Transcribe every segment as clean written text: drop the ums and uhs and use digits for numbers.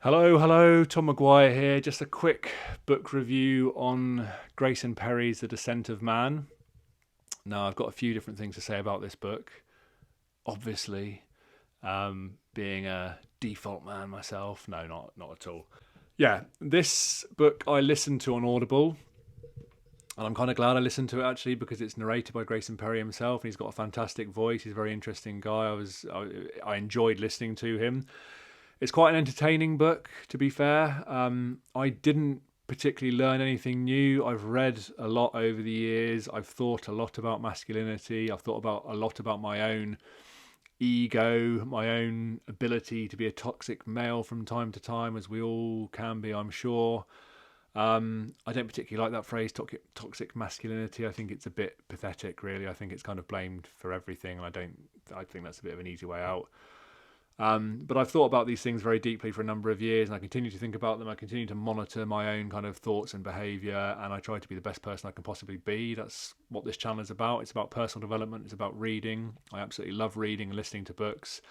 Hello, Tom Maguire here. Just a quick book review on Grayson Perry's The Descent of Man. Now, I've got a few different things to say about this book. Obviously, being a default man myself, no, not at all. Yeah, this book I listened to on Audible, and I'm kind of glad I listened to it actually because it's narrated by Grayson Perry himself, and he's got a fantastic voice. He's a very interesting guy. I enjoyed listening to him. It's quite an entertaining book, to be fair. I didn't particularly learn anything new. I've read a lot over the years. I've thought a lot about masculinity. I've thought about a lot about my own ego, my own ability to be a toxic male from time to time, as we all can be, I'm sure. I don't particularly like that phrase, toxic masculinity. I think it's a bit pathetic, really. I think it's kind of blamed for everything, and I think that's a bit of an easy way out. But I've thought about these things very deeply for a number of years, and I continue to think about them. I continue to monitor my own kind of thoughts and behaviour, and I try to be the best person I can possibly be. That's what this channel is about. It's about personal development. It's about reading. I absolutely love reading and listening to books.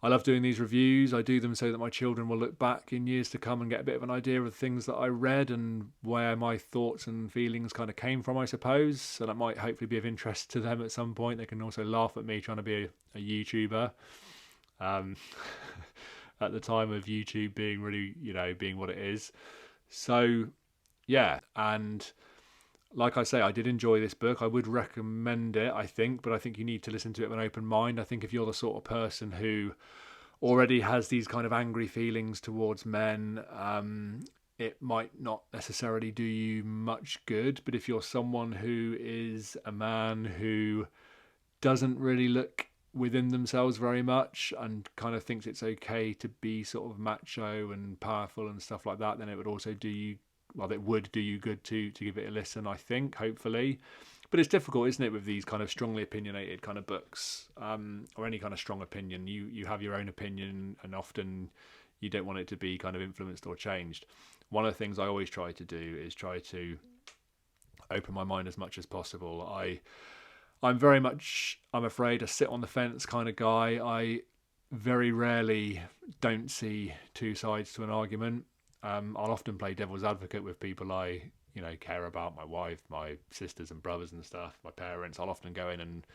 I love doing these reviews. I do them so that my children will look back in years to come and get a bit of an idea of things that I read and where my thoughts and feelings kind of came from, I suppose. So that might hopefully be of interest to them at some point. They can also laugh at me trying to be a YouTuber. Um, at the time of YouTube being really, being what it is. So, yeah, and like I say, I did enjoy this book. I would recommend it, I think, but I think you need to listen to it with an open mind. I think if you're the sort of person who already has these kind of angry feelings towards men, it might not necessarily do you much good. But if you're someone who is a man who doesn't really look within themselves very much and kind of thinks it's okay to be sort of macho and powerful and stuff like that, then it would also do you well, it would do you good to give it a listen, I think, hopefully. But it's difficult, isn't it, with these kind of strongly opinionated kind of books, or any kind of strong opinion. You have your own opinion, and often you don't want it to be kind of influenced or changed. One of the things I always try to do is try to open my mind as much as possible. I'm very much, I'm afraid, a sit on the fence kind of guy. I very rarely don't see two sides to an argument. I'll often play devil's advocate with people I, care about, my wife, my sisters and brothers and stuff, my parents. I'll often go in and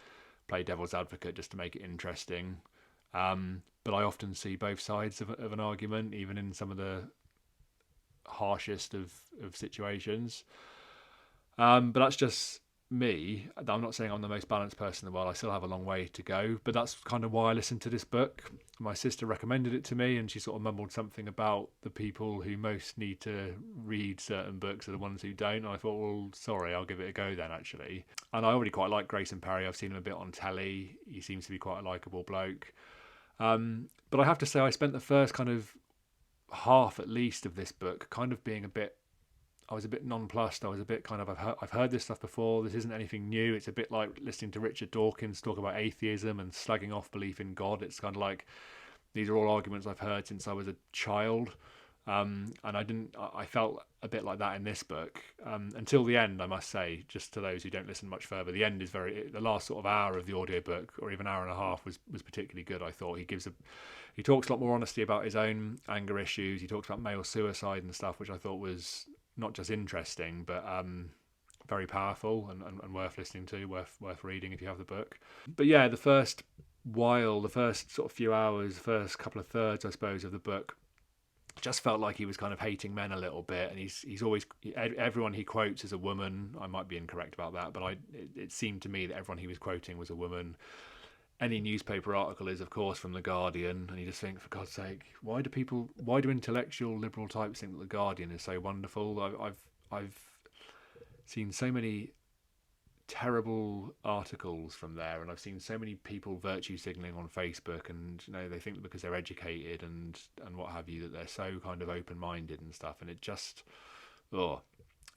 play devil's advocate just to make it interesting. But I often see both sides of an argument, even in some of the harshest of situations. But that's just me. I'm not saying I'm the most balanced person in the world. I still have a long way to go, but that's kind of why I listened to this book. My sister recommended it to me, and she sort of mumbled something about the people who most need to read certain books are the ones who don't. And I thought, well, sorry, I'll give it a go then, actually. And I already quite like Grayson Perry. I've seen him a bit on telly. He seems to be quite a likeable bloke. But I have to say, I spent the first kind of half, at least, of this book kind of being I was a bit nonplussed. I was a bit kind of, I've heard this stuff before. This isn't anything new. It's a bit like listening to Richard Dawkins talk about atheism and slagging off belief in God. It's kind of like, these are all arguments I've heard since I was a child. And I felt a bit like that in this book. Until the end, I must say, just to those who don't listen much further, the end is the last sort of hour of the audiobook, or even hour and a half, was particularly good, I thought. He talks a lot more honesty about his own anger issues. He talks about male suicide and stuff, which I thought was not just interesting, but very powerful and worth listening to, worth reading if you have the book. But yeah, the first sort of few hours, first couple of thirds, I suppose, of the book, just felt like he was kind of hating men a little bit, and he's always, everyone he quotes is a woman. I might be incorrect about that, but it seemed to me that everyone he was quoting was a woman. Any newspaper article is, of course, from the Guardian, and you just think, for God's sake, why do intellectual liberal types think that the Guardian is so wonderful? I've seen so many terrible articles from there, and I've seen so many people virtue signaling on Facebook, and they think that because they're educated and what have you, that they're so kind of open minded and stuff, and it just, oh,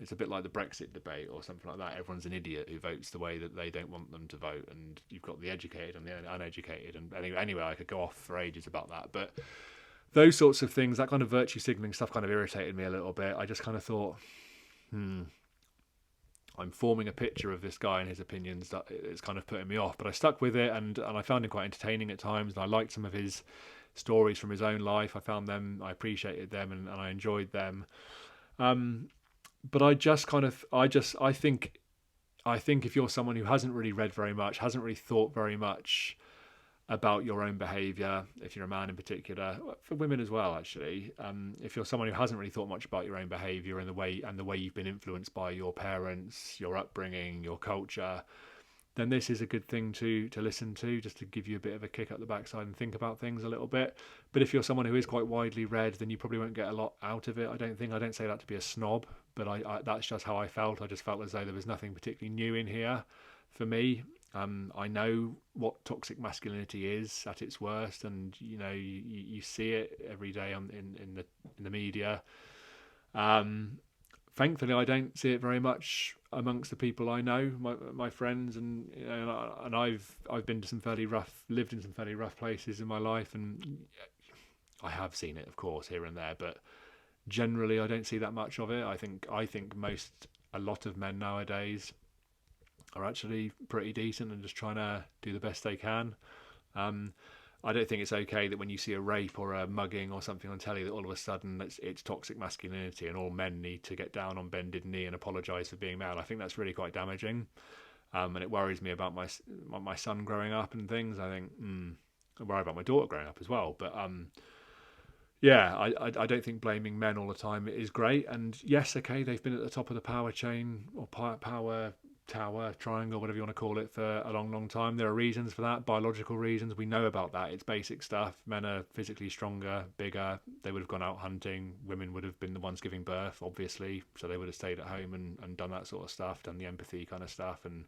it's a bit like the Brexit debate or something like that. Everyone's an idiot who votes the way that they don't want them to vote, and you've got the educated and the uneducated. And anyway, I could go off for ages about that, but those sorts of things, that kind of virtue signaling stuff, kind of irritated me a little bit. I just kind of thought, I'm forming a picture of this guy and his opinions that it's kind of putting me off. But I stuck with it, and I found him quite entertaining at times, and I liked some of his stories from his own life. I found them, I appreciated them, and I enjoyed them. Um, but I think if you're someone who hasn't really read very much, hasn't really thought very much about your own behaviour, if you're a man in particular, for women as well, actually, if you're someone who hasn't really thought much about your own behaviour and the way you've been influenced by your parents, your upbringing, your culture, then this is a good thing to listen to, just to give you a bit of a kick up the backside and think about things a little bit. But if you're someone who is quite widely read, then you probably won't get a lot out of it. I don't think. I don't say that to be a snob, but I that's just how I felt. I just felt as though there was nothing particularly new in here for me. I know what toxic masculinity is at its worst, and you see it every day in the media. Um, Thankfully, I don't see it very much amongst the people I know, my friends, and I've been to lived in some fairly rough places in my life, and I have seen it, of course, here and there, but generally, I don't see that much of it. I think a lot of men nowadays are actually pretty decent and just trying to do the best they can. Um, I don't think it's okay that when you see a rape or a mugging or something on telly that all of a sudden it's toxic masculinity and all men need to get down on bended knee and apologise for being male. I think that's really quite damaging, and it worries me about my son growing up and things. I think I worry about my daughter growing up as well. But yeah, I don't think blaming men all the time is great. And yes, okay, they've been at the top of the power chain or power tower, triangle, whatever you want to call it, for a long, long time. There are reasons for that, biological reasons. We know about that. It's basic stuff. Men are physically stronger, bigger. They would have gone out hunting. Women would have been the ones giving birth, obviously. So they would have stayed at home and done that sort of stuff, done the empathy kind of stuff and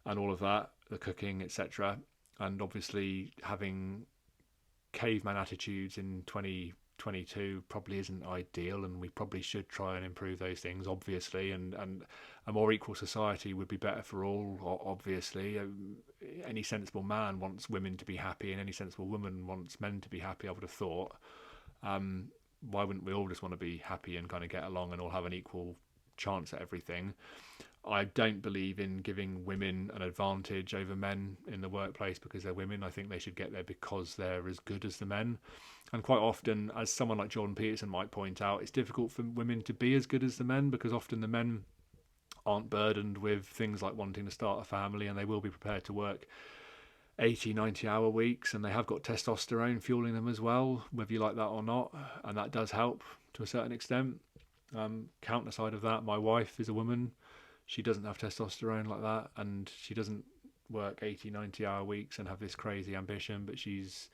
all of that, the cooking, etc. And obviously having caveman attitudes in 2022 probably isn't ideal, and we probably should try and improve those things, obviously, and a more equal society would be better for all, obviously. Any sensible man wants women to be happy, and any sensible woman wants men to be happy, I would have thought. Why wouldn't we all just want to be happy and kind of get along and all have an equal chance at everything? I don't believe in giving women an advantage over men in the workplace because they're women. I think they should get there because they're as good as the men. And quite often, as someone like Jordan Peterson might point out, it's difficult for women to be as good as the men because often the men aren't burdened with things like wanting to start a family, and they will be prepared to work 80, 90-hour weeks, and they have got testosterone fueling them as well, whether you like that or not, and that does help to a certain extent. Counter side of that, my wife is a woman. She doesn't have testosterone like that, and she doesn't work 80, 90-hour weeks and have this crazy ambition, but she's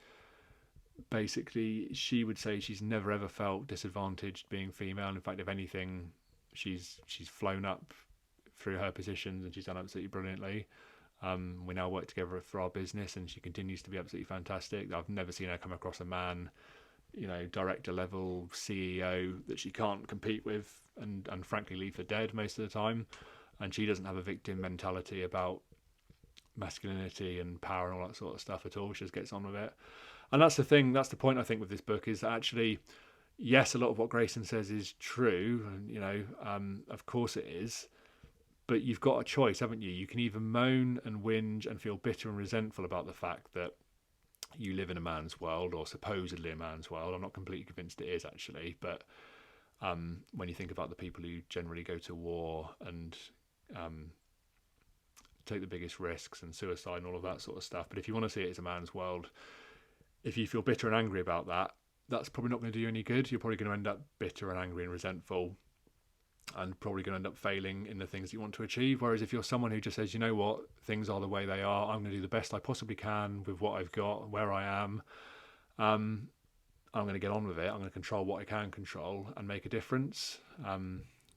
basically, she would say she's never ever felt disadvantaged being female. In fact, if anything, she's flown up through her positions and she's done absolutely brilliantly. We now work together for our business, and she continues to be absolutely fantastic. I've never seen her come across a man, director level CEO that she can't compete with and frankly leave for dead most of the time. And she doesn't have a victim mentality about masculinity and power and all that sort of stuff at all. She just gets on with it. And that's the thing, that's the point I think with this book, is that actually, yes, a lot of what Grayson says is true, and of course it is, but you've got a choice, haven't you? You can either moan and whinge and feel bitter and resentful about the fact that you live in a man's world, or supposedly a man's world. I'm not completely convinced it is, actually, but when you think about the people who generally go to war and take the biggest risks and suicide and all of that sort of stuff. But if you want to see it as a man's world, if you feel bitter and angry about that, that's probably not going to do you any good. You're probably going to end up bitter and angry and resentful, and probably going to end up failing in the things that you want to achieve. Whereas if you're someone who just says, you know what, things are the way they are, I'm going to do the best I possibly can with what I've got, where I am, I'm going to get on with it. I'm going to control what I can control and make a difference.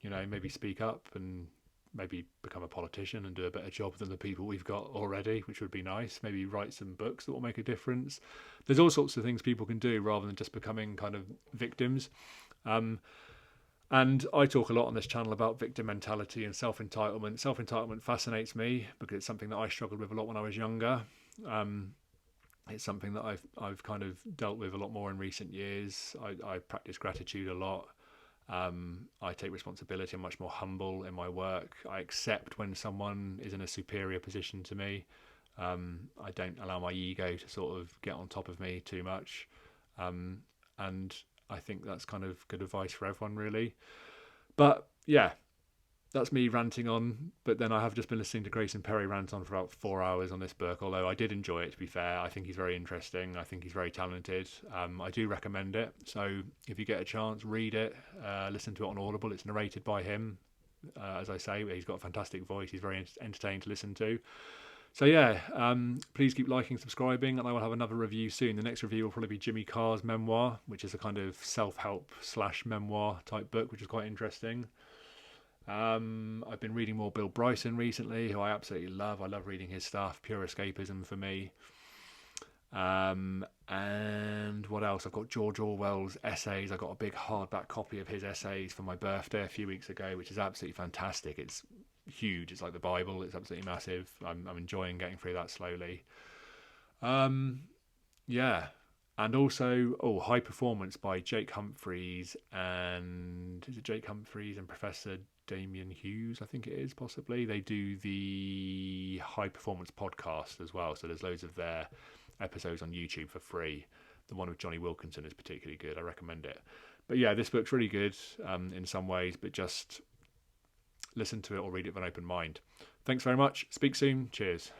Maybe speak up and maybe become a politician and do a better job than the people we've got already, which would be nice. Maybe write some books that will make a difference. There's all sorts of things people can do rather than just becoming kind of victims. And I talk a lot on this channel about victim mentality and self-entitlement. Self-entitlement fascinates me because it's something that I struggled with a lot when I was younger. It's something that I've kind of dealt with a lot more in recent years. I practice gratitude a lot. I take responsibility. I'm much more humble in my work. I accept when someone is in a superior position to me. I don't allow my ego to sort of get on top of me too much. And I think that's kind of good advice for everyone, really. But yeah, that's me ranting on. But then I have just been listening to Grayson Perry rant on for about 4 hours on this book, although I did enjoy it, to be fair. I think he's very interesting. I think he's very talented. I do recommend it. So if you get a chance, read it, listen to it on Audible. It's narrated by him. As I say, he's got a fantastic voice. He's very entertaining to listen to. So yeah, please keep liking, subscribing, and I will have another review soon. The next review will probably be Jimmy Carr's memoir, which is a kind of self-help / memoir type book, which is quite interesting. I've been reading more Bill Bryson recently, who I absolutely love. I love reading his stuff. Pure escapism for me. And what else? I've got George Orwell's essays. I got a big hardback copy of his essays for my birthday a few weeks ago, which is absolutely fantastic. It's huge. It's like the Bible. It's absolutely massive. I'm enjoying getting through that slowly. Yeah. And also, High Performance by Jake Humphreys and is it Jake Humphreys and Professor Damien Hughes? I think it is, possibly. They do the High Performance podcast as well. So there's loads of their episodes on YouTube for free. The one with Johnny Wilkinson is particularly good. I recommend it. But yeah, this book's really good in some ways, but just listen to it or read it with an open mind. Thanks very much. Speak soon. Cheers.